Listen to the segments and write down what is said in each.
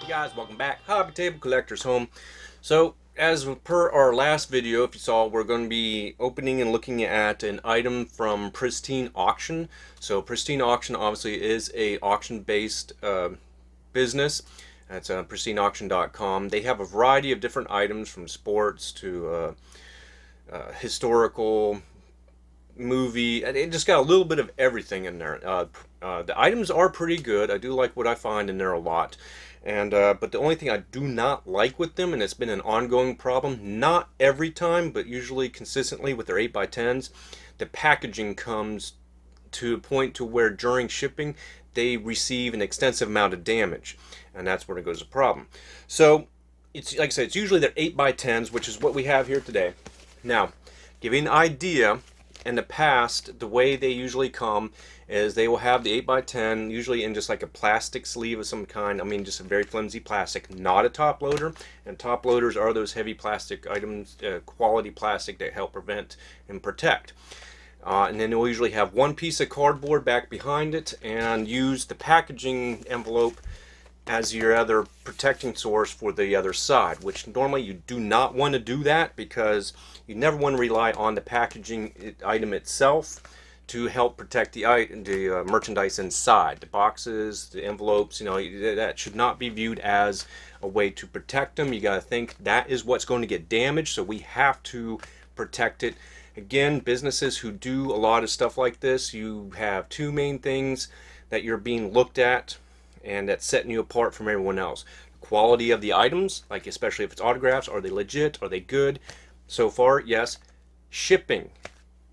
Hey guys, welcome back. Hobby Table Collector's Home. So, as per our last video, if you saw, we're going to be opening and looking at an item from Pristine Auction. So, Pristine Auction obviously is a auction-based business. That's pristineauction.com. They have a variety of different items from sports to historical, movie. It just got a little bit of everything in there. The items are pretty good. I do like what I find in there a lot. And but the only thing I do not like with them, and it's been an ongoing problem, not every time, but usually consistently with their 8x10s, the packaging comes to a point to where during shipping they receive an extensive amount of damage, and that's where it goes a problem. So it's like I said, it's usually their 8x10s, which is what we have here today. Now, giving an idea, in the past, the way they usually come is they will have the 8x10 usually in just like a plastic sleeve of some kind. I mean, just a very flimsy plastic, not a top loader. And top loaders are those heavy plastic items, quality plastic that help prevent and protect. And then they'll usually have one piece of cardboard back behind it and use the packaging envelope as your other protecting source for the other side, which normally you do not want to do that because you never want to rely on the packaging item itself to help protect the merchandise inside. The boxes, the envelopes, you know, that should not be viewed as a way to protect them. You got to think that is what's going to get damaged, so we have to protect it. Again, businesses who do a lot of stuff like this, you have two main things that you're being looked at and that's setting you apart from everyone else. The quality of the items, like especially if it's autographs, are they legit? Are they good? So far, yes. Shipping.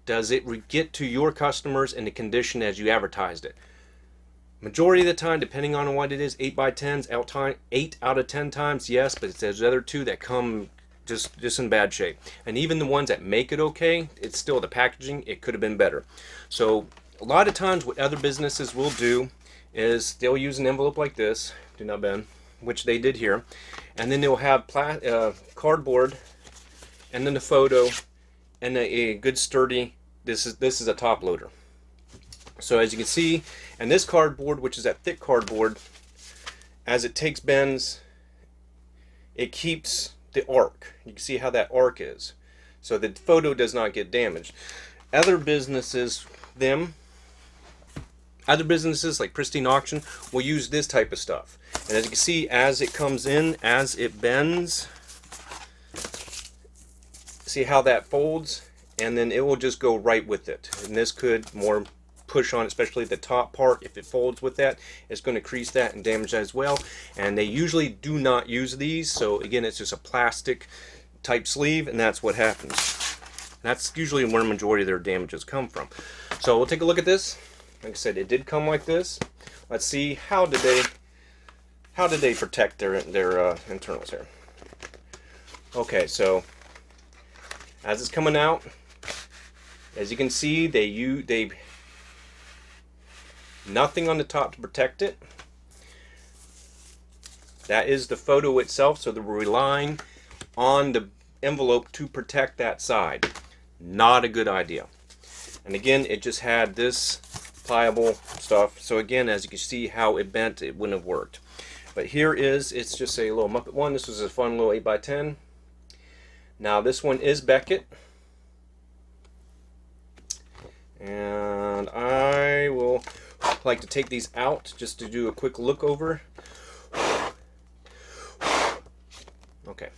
Does it get to your customers in the condition as you advertised it? Majority of the time, depending on what it is, 8x10s, 8 out of 10 times, yes, but it's those other two that come just in bad shape. And even the ones that make it okay, it's still the packaging, it could have been better. So a lot of times what other businesses will do is they'll use an envelope like this, do not bend, which they did here, and then they'll have cardboard, and then the photo, and a good sturdy. This is a top loader. So as you can see, and this cardboard, which is that thick cardboard, as it takes bends, it keeps the arc. You can see how that arc is, so the photo does not get damaged. Other businesses, Other businesses like Pristine Auction will use this type of stuff. And as you can see, as it comes in, as it bends, see how that folds? And then it will just go right with it. And this could more push on, especially the top part. If it folds with that, it's going to crease that and damage that as well. And they usually do not use these. So again, it's just a plastic type sleeve, and that's what happens. That's usually where the majority of their damages come from. So we'll take a look at this. Like I said, it did come like this. Let's see how did they protect their internals here. Okay, so as it's coming out, as you can see, they nothing on the top to protect it. That is the photo itself, so they're relying on the envelope to protect that side. Not a good idea. And again, it just had this pliable stuff, so again, as you can see how it bent, it wouldn't have worked. But here it's just a little Muppet one. This was a fun little 8x10. Now this one is Beckett, and I will like to take these out just to do a quick look over. Okay,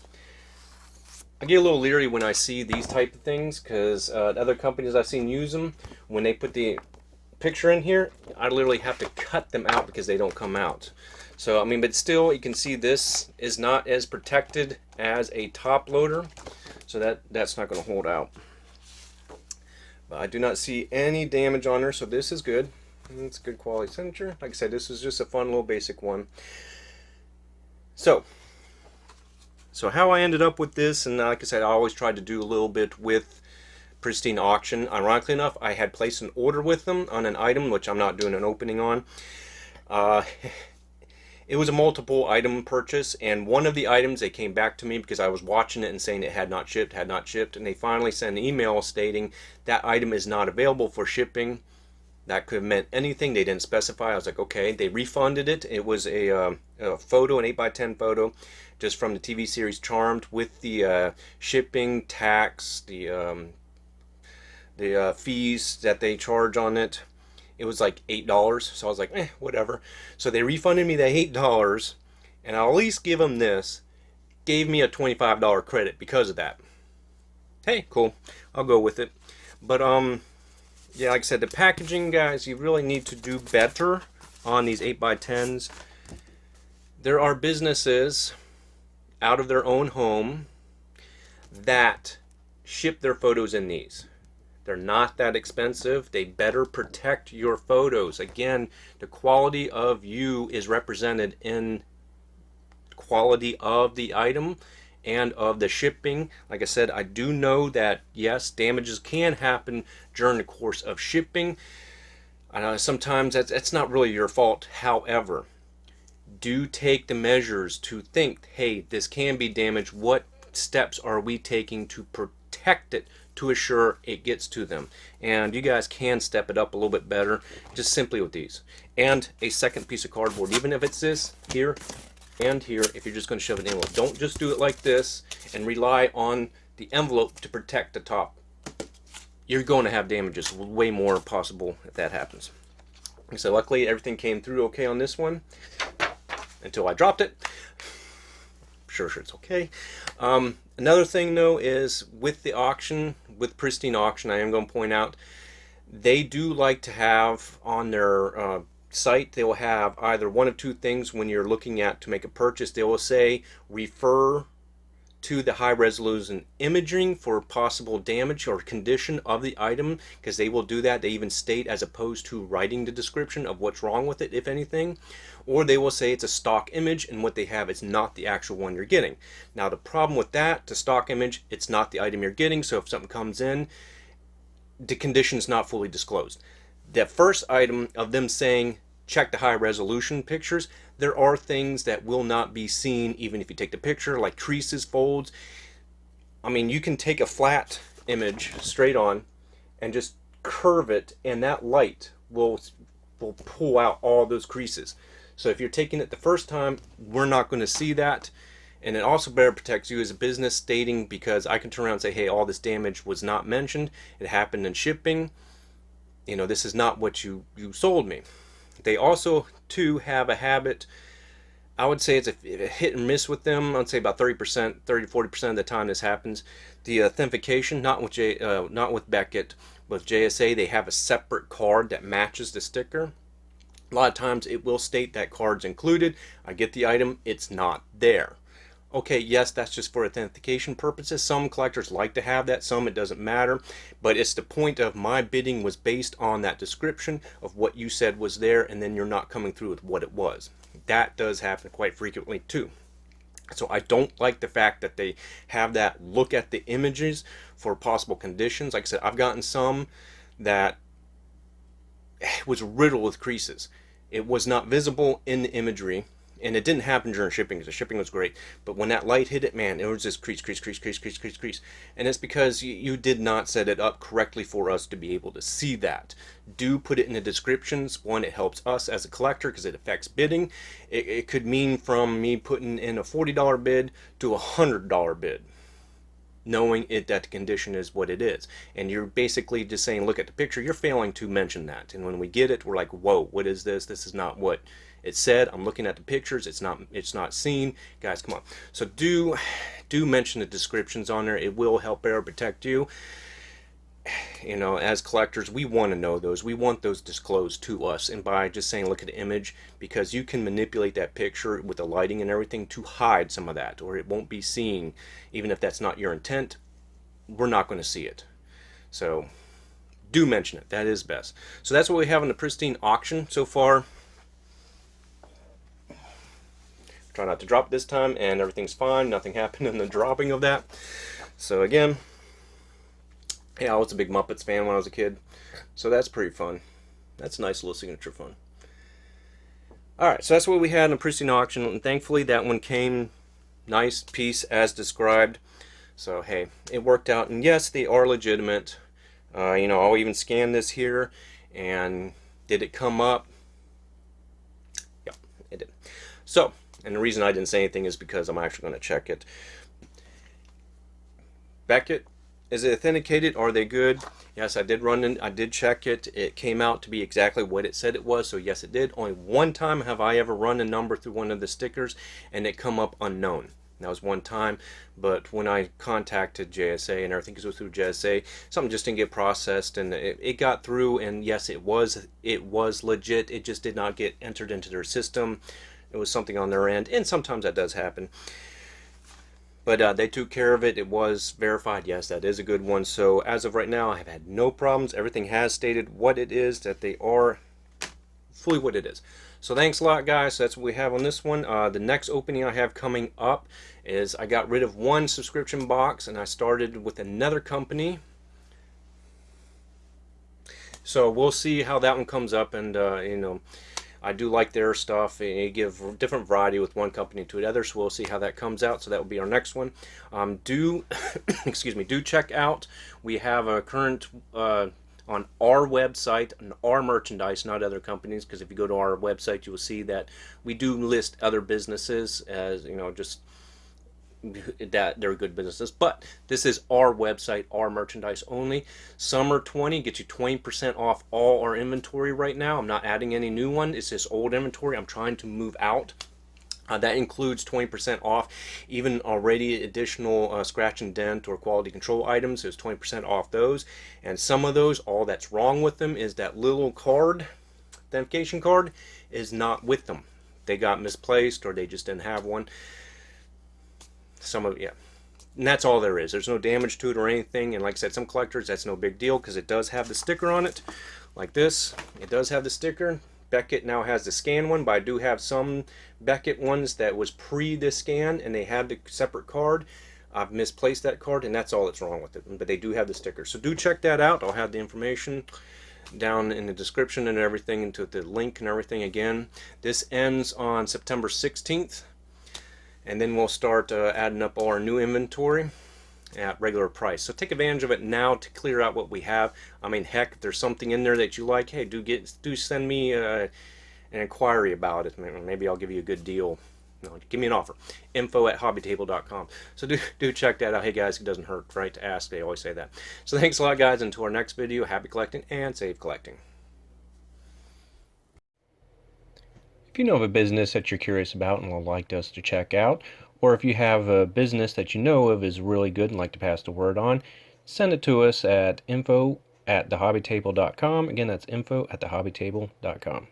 I get a little leery when I see these type of things because other companies I've seen use them. When they put the picture in here, I literally have to cut them out because they don't come out. So I mean, but still, you can see this is not as protected as a top loader, so that's not going to hold out. But I do not see any damage on her, so this is good. It's good quality signature. Like I said, this is just a fun little basic one. So how I ended up with this, and like I said, I always tried to do a little bit with Pristine Auction. Ironically enough, I had placed an order with them on an item, which I'm not doing an opening on. It was a multiple item purchase, and one of the items, they came back to me because I was watching it and saying it had not shipped, and they finally sent an email stating that item is not available for shipping That could have meant anything. They didn't specify. I was like, okay. They refunded it. It was a photo, an 8x10 photo, just from the TV series Charmed, with the shipping, tax, the fees that they charge on it. It was like $8. So I was like, whatever. So they refunded me that $8, and I'll at least give them this. Gave me a $25 credit because of that. Hey, cool. I'll go with it. But yeah, like I said, the packaging, guys, you really need to do better on these 8x10s. There are businesses out of their own home that ship their photos in these. They're not that expensive. They better protect your photos. Again, the quality of you is represented in quality of the item and of the shipping. Like I said, I do know that yes, damages can happen during the course of shipping. Sometimes that's not really your fault. However, do take the measures to think, hey, this can be damaged. What steps are we taking to protect it to assure it gets to them? And you guys can step it up a little bit better just simply with these. And a second piece of cardboard, even if it's this here and here, if you're just going to shove it in. Don't just do it like this and rely on the envelope to protect the top. You're going to have damages, way more possible if that happens. So luckily everything came through okay on this one until I dropped it. Sure, it's okay. Another thing though is with the auction, with Pristine Auction, I am going to point out they do like to have on their site, they will have either one of two things when you're looking at to make a purchase. They will say refer to the high resolution imaging for possible damage or condition of the item, because they will do that. They even state as opposed to writing the description of what's wrong with it, if anything. Or they will say it's a stock image and what they have is not the actual one you're getting. Now the problem with that, the stock image, it's not the item you're getting, so if something comes in, the condition is not fully disclosed. The first item of them saying check the high resolution pictures, there are things that will not be seen even if you take the picture, like creases, folds. I mean, you can take a flat image straight on and just curve it, and that light will pull out all those creases. So if you're taking it the first time, we're not going to see that. And it also better protects you as a business, stating, because I can turn around and say, hey, all this damage was not mentioned. It happened in shipping. You know, this is not what you sold me. They also, too, have a habit. I would say it's a hit and miss with them. I'd say about 30%, 30-40% of the time this happens. The authentication, not with Beckett, with JSA, they have a separate card that matches the sticker. A lot of times it will state that card's included. I get the item, it's not there. Okay, yes, that's just for authentication purposes. Some collectors like to have that, some it doesn't matter. But it's the point of my bidding was based on that description of what you said was there, and then you're not coming through with what it was. That does happen quite frequently too. So I don't like the fact that they have that look at the images for possible conditions. Like I said, I've gotten some that was riddled with creases. It was not visible in the imagery. And it didn't happen during shipping, because the shipping was great. But when that light hit it, man, it was just crease. And it's because you did not set it up correctly for us to be able to see that. Do put it in the descriptions. One, it helps us as a collector because it affects bidding. It could mean from me putting in a $40 bid to a $100 bid, knowing that the condition is what it is. And you're basically just saying, look at the picture. You're failing to mention that. And when we get it, we're like, whoa, what is this? This is not what it said. I'm looking at the pictures. It's not seen. Guys, come on. So do mention the descriptions on there. It will help better protect you. You know, as collectors, we want to know those. We want those disclosed to us. And by just saying, look at the image, because you can manipulate that picture with the lighting and everything to hide some of that, or it won't be seen. Even if that's not your intent, we're not going to see it. So do mention it. That is best. So that's what we have in the Pristine Auction so far. Try not to drop this time, and everything's fine. Nothing happened in the dropping of that. So again, yeah, I was a big Muppets fan when I was a kid, so that's pretty fun. That's a nice little signature fun. Alright, so that's what we had in a Pristine Auction, and thankfully that one came nice piece as described. So hey, it worked out, and yes, they are legitimate. You know, I'll even scan this here, And did it come up? Yeah, it did. So, and the reason I didn't say anything is because I'm actually going to check it. Beckett, is it authenticated? Are they good? Yes, I did run in, I did check it. It came out to be exactly what it said it was, so yes, it did. Only one time have I ever run a number through one of the stickers and it come up unknown. That was one time, but when I contacted JSA and everything goes through JSA, something just didn't get processed, and it got through, and yes, it was legit. It just did not get entered into their system. It was something on their end, and sometimes that does happen. But they took care of it. It was verified. Yes, that is a good one. So as of right now, I have had no problems. Everything has stated what it is, that they are fully what it is. So thanks a lot, guys. That's what we have on this one. The next opening I have coming up is I got rid of one subscription box and I started with another company. So we'll see how that one comes up, and you know, I do like their stuff. They give different variety with one company to another, so we'll see how that comes out. So that will be our next one. Do excuse me, do check out. We have a current on our website, on our merchandise, not other companies, because if you go to our website, you will see that we do list other businesses as, you know, just that they're good businesses, but this is our website, our merchandise only. Summer 20 gets you 20% off all our inventory right now. I'm not adding any new one. It's just old inventory I'm trying to move out. That includes 20% off even already additional scratch and dent or quality control items. There's 20% off those, and some of those, all that's wrong with them is that little card, authentication card, is not with them. They got misplaced or they just didn't have one. Some of, yeah, and that's all there is. There's no damage to it or anything. And like I said, some collectors, that's no big deal because it does have the sticker on it, like this. It does have the sticker. Beckett now has the scan one, but I do have some Beckett ones that was pre this scan and they had the separate card. I've misplaced that card, and that's all that's wrong with it. But they do have the sticker, so do check that out. I'll have the information down in the description and everything, into the link and everything again. This ends on September 16th. And then we'll start adding up all our new inventory at regular price. So take advantage of it now to clear out what we have. I mean, heck, if there's something in there that you like, hey, do send me an inquiry about it. Maybe I'll give you a good deal. No, give me an offer. info@hobbytable.com. So do check that out. Hey guys, it doesn't hurt, right, to ask. They always say that. So thanks a lot, guys. Until our next video, happy collecting and safe collecting. If you know of a business that you're curious about and would like us to check out, or if you have a business that you know of is really good and like to pass the word on, send it to us at info@thehobbytable.com. Again, that's info@thehobbytable.com.